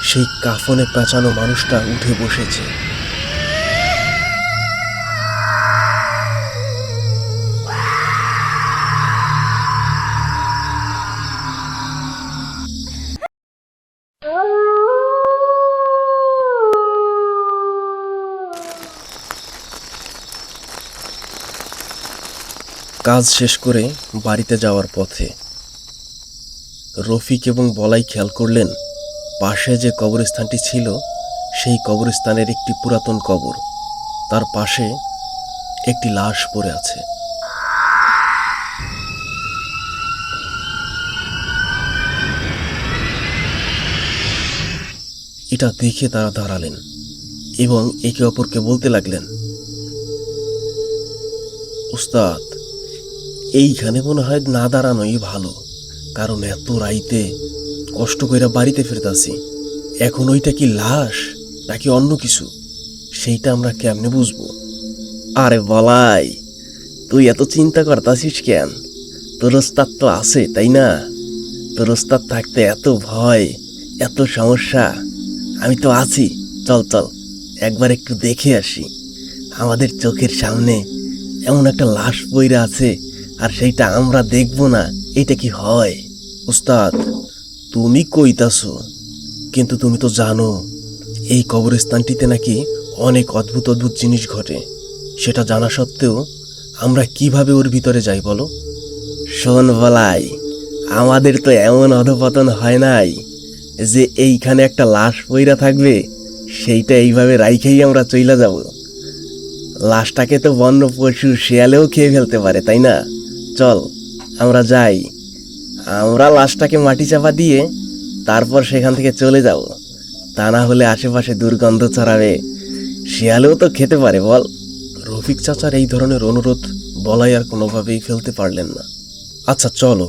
সেই কাফনে পেঁচানো মানুষটা উঠে বসেছে। কাজ শেষ করে বাড়িতে যাওয়ার পথে রফিক এবং বলাই খেয়াল করলেন পাশে যে কবরস্থানটি ছিল সেই কবরস্থানের একটি পুরাতন কবর, তার পাশে একটি লাশ পড়ে আছে। এটা দেখে তারা দাঁড়ালেন এবং একে অপরকে বলতে লাগলেন, উস্তাদ, এইখানে মনে হয় না দাঁড়ানোই ভালো, কারণ এত রাইতে কষ্ট কইরা বাড়িতে ফিরতাছি। এখন ওইটা কি লাশ নাকি অন্য কিছু, সেইটা আমরা কেমনে বুঝবো? আরে বলাই, তুই এত চিন্তা করতাছিস কেন? তোর ওস্তাদ তো আছে, তাই না? তোর ওস্তাদ থাকতে এত ভয়, এত সমস্যা, আমি তো আছি। চল চল, একবার একটু দেখে আসি। আমাদের চোখের সামনে এমন একটা লাশ পইরা আছে, আর সেইটা আমরা দেখব না, এটা কি হয়? উস্তাদ, তুমি কইতাছো, কিন্তু তুমি তো জানো এই কবরস্থানটিতে নাকি অনেক অদ্ভুত অদ্ভুত জিনিস ঘটে। সেটা জানা সত্ত্বেও আমরা কিভাবে ওর ভিতরে যাই বলো? শোন বলাই, আমাদের তো এমন অধপতন হয় নাই যে এইখানে একটা লাশ পইরা থাকবে সেইটা এইভাবে রাইখেই আমরা চইলা যাব। লাশটাকে তো বন্য পশু শিয়ালেও খেয়ে ফেলতে পারে, তাই না? চল আমরা যাই, আমরা লাশটাকে মাটি চাপা দিয়ে তারপর সেখান থেকে চলে যাব। তা না হলে আশেপাশে দুর্গন্ধ ছড়াবে, শিয়ালেও তো খেতে পারে, বল? রফিক চাচার এই ধরনের অনুরোধ বলাই আর কোনোভাবেই ফেলতে পারলেন না। আচ্ছা চলো,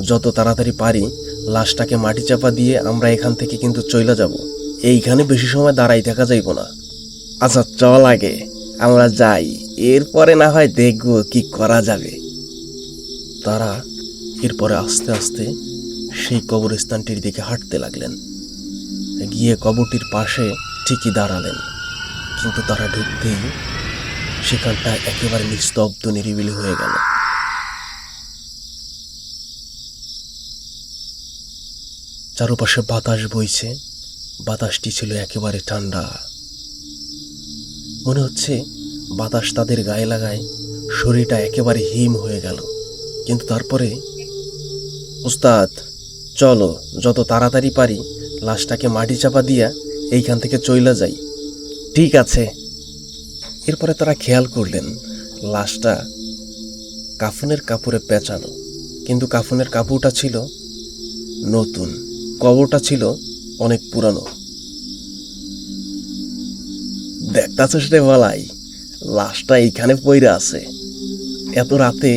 যত তাড়াতাড়ি পারি লাশটাকে মাটি চাপা দিয়ে আমরা এখান থেকে কিন্তু চইলা যাব। এইখানে বেশি সময় দাঁড়াই থাকা যাইব না। আচ্ছা চল, আগে আমরা যাই, এরপরে না হয় দেখব কি করা যাবে। তারা এরপরে আস্তে আস্তে সেই কবরস্থানটির দিকে হাঁটতে লাগলেন। গিয়ে কবরটির পাশে ঠিকই দাঁড়ালেন, কিন্তু তারা ঢুকতেই সেখানটা একেবারে নিস্তব্ধ নিরিবিলি হয়ে গেল। চারপাশে বাতাস বইছে, বাতাসটি ছিল একেবারে ঠান্ডা। মনে হচ্ছে বাতাস তাদের গায়ে লাগায় শরীরটা একেবারে হিম হয়ে গেল। কিন্তু তারপরে, উস্তাদ চলো, যত তাড়াতাড়ি পারি লাশটাকে মাটি চাপা দিয়া এইখান থেকে চইলা যাই। ঠিক আছে। এরপরে তারা খেয়াল করলেন লাশটা কাফনের কাপড়ে পেঁচানো, কিন্তু কাফনের কাপড়টা ছিল নতুন, কবরটা ছিল অনেক পুরানো। দেখতাছিস রে বলাই, লাশটা এইখানে পইরা আছে। এত রাতে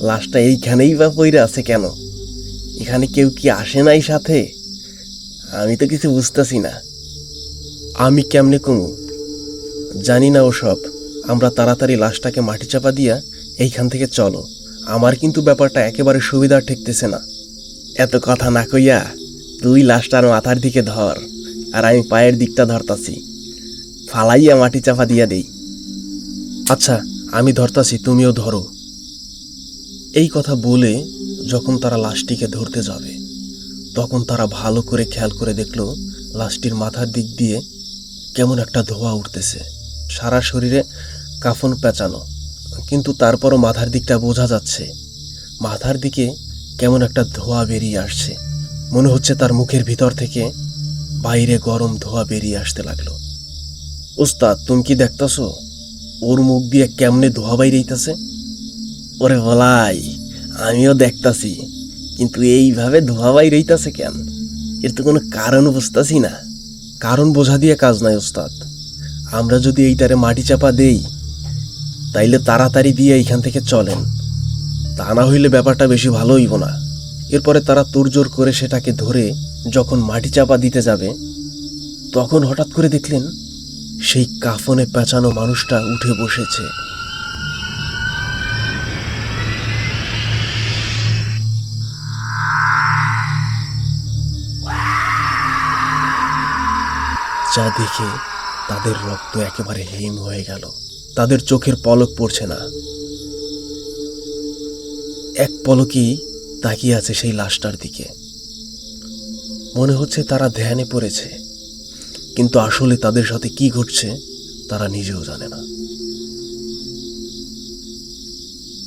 লাশটা এইখানেই বা পইরা আছে কেন? এখানে কেউ কি আসে নাই সাথে? আমি তো কিছু বুঝতেছি না। আমি কেমনে কমু জানি না ওসব। আমরা তাড়াতাড়ি লাশটাকে মাটি চাপা দিয়া এইখান থেকে চলো। আমার কিন্তু ব্যাপারটা একেবারে সুবিধার ঠেকতেছে না। এত কথা না কইয়া তুই লাশটার মাথার দিকে ধর, আর আমি পায়ের দিকটা ধরতাছি, ফালাইয়া মাটি চাপা দিয়া দেই। আচ্ছা আমি ধরতাছি, তুমিও ধরো। এই কথা বলে যখন তারা লাশটিকে ধরতে যাবে তখন তারা ভালো করে খেয়াল করে দেখল লাশটির মাথার দিক দিয়ে কেমন একটা ধোঁয়া উঠতেছে। সারা শরীরে কাফন পেঁচানো, কিন্তু তারপরও মাথার দিকটা বোঝা যাচ্ছে। মাথার দিকে কেমন একটা ধোঁয়া বেরিয়ে আসছে, মনে হচ্ছে তার মুখের ভিতর থেকে বাইরে গরম ধোঁয়া বেরিয়ে আসতে লাগলো। ওস্তাদ তুমি কি দেখতেছো ওর মুখ দিয়ে কেমনে ধোঁয়া বাইরেইতেছে? ওরে বলাই, আমিও দেখতাছি, কিন্তু এইভাবে ধোঁয়া বাইরেইতেছে কেন? এর তো কোনো কারণ বুঝতাছি না। কারণ বোঝা দিয়ে কাজ নাই ওস্তাদ। আমরা যদি এইটারে মাটি চাপা দেই তাইলে তাড়াতাড়ি দিয়ে এইখান থেকে চলেন, তা না হইলে ব্যাপারটা বেশি ভালো হইব না। এরপরে তারা তোড়জোড় করে সেটাকে ধরে যখন মাটি চাপা দিতে যাবে তখন হঠাৎ করে দেখলেন সেই কাফনে পেঁচানো মানুষটা উঠে বসেছে। যা দেখে তাদের রক্ত একেবারে হিম হয়ে গেল। তাদের চোখের পলক পড়ছে না, এক পলকেই তাকিয়ে আছে সেই লাশটার দিকে। মনে হচ্ছে তারা ধ্যানে পড়েছে, কিন্তু আসলে তাদের সাথে কি ঘটছে তারা নিজেও জানে না।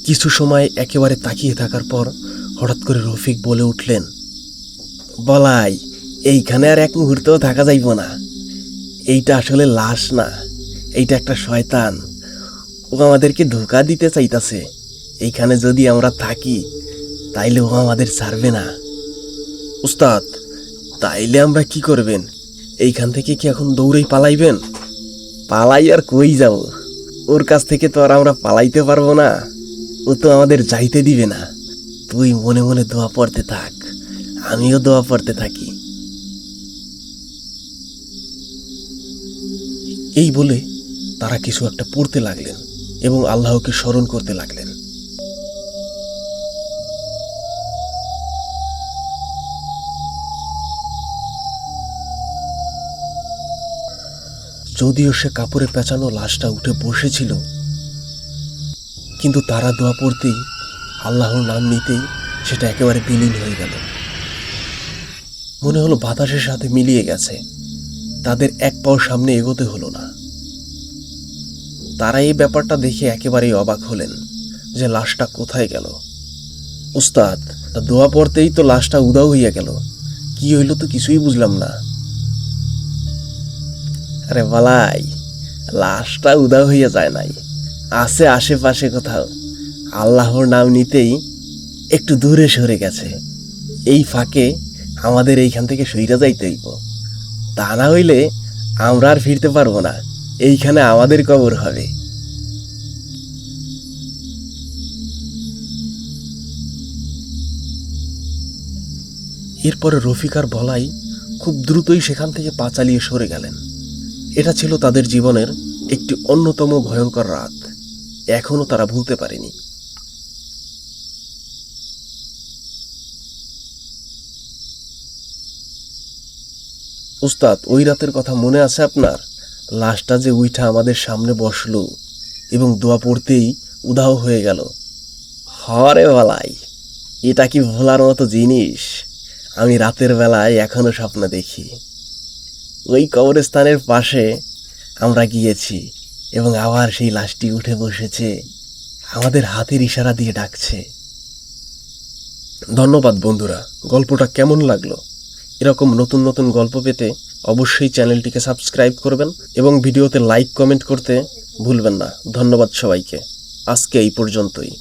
কিছু সময় একেবারে তাকিয়ে থাকার পর হঠাৎ করে রফিক বলে উঠলেন, বলাই, এইখানে আর এক মুহূর্তও থাকা যাইব না। এইটা আসলে লাশ না, এইটা একটা শয়তান। ও আমাদেরকে ধোঁকা দিতে চাইতাছে। এইখানে যদি আমরা থাকি তাইলে ও আমাদের ছাড়বে না। উস্তাদ, তাইলে আমরা কি করবেন? এইখান থেকে কি এখন দৌড়েই পালাইবেন? পালাই আর কই যাব? ওর কাছ থেকে তো আর আমরা পালাইতে পারবো না। ও তো আমাদের যাইতে দিবে না। তুই মনে মনে দোয়া পড়তে থাক, আমিও দোয়া পড়তে থাকি। এই বলে তারা কিছু একটা পড়তে লাগলেন এবং আল্লাহকে স্মরণ করতে লাগলেন। যদিও সে কাপড়ে পেঁচানো লাশটা উঠে বসেছিল, কিন্তু তারা দোয়া পড়তেই, আল্লাহর নাম নিতেই সেটা একেবারে বিলীন হয়ে গেল। মনে হলো বাতাসের সাথে মিলিয়ে গেছে। তাদের এক পাও সামনে এগোতে হলো না। তারা এই ব্যাপারটা দেখে একেবারেই অবাক হলেন যে লাশটা কোথায় গেল। উস্তাদ, দোয়া পড়তেই তো লাশটা উধাও হইয়া গেল। কি হইল তো কিছুই বুঝলাম না। আরে বালাই, লাশটা উধাও হইয়া যায় নাই, আছে আশেপাশে কোথাও। আল্লাহর নাম নিতেই একটু দূরে সরে গেছে। এই ফাঁকে আমাদের এইখান থেকে সইরা যাইতে হইব, তা না হইলে আমরা আর ফিরতে পারবো না। এইখানে আমাদের কবর হবে। এরপরে রফিক আর বলাই খুব দ্রুতই সেখান থেকে পা চালিয়ে সরে গেলেন। এটা ছিল তাদের জীবনের একটি অন্যতম ভয়ঙ্কর রাত। এখনো তারা ভুলতে পারেনি। উস্তাদ, ওই রাতের কথা মনে আছে আপনার? লাশটা যে উইঠা আমাদের সামনে বসলো এবং দোয়া পড়তেই উধাও হয়ে গেল। হরে বালাই, এটা কি ভোলার মতো জিনিস? আমি রাতের বেলায় এখনো স্বপ্ন দেখি। ওই কবরস্থানের পাশে আমরা গিয়েছি এবং আবার সেই লাশটি উঠে বসেছে, আমাদের হাতের ইশারা দিয়ে ডাকছে। ধন্যবাদ বন্ধুরা। গল্পটা কেমন লাগলো? এরকম নতুন নতুন গল্প পেতে অবশ্যই চ্যানেলটিকে সাবস্ক্রাইব করবেন এবং ভিডিওতে লাইক কমেন্ট করতে ভুলবেন না। ধন্যবাদ সবাইকে। আজকে এই পর্যন্তই।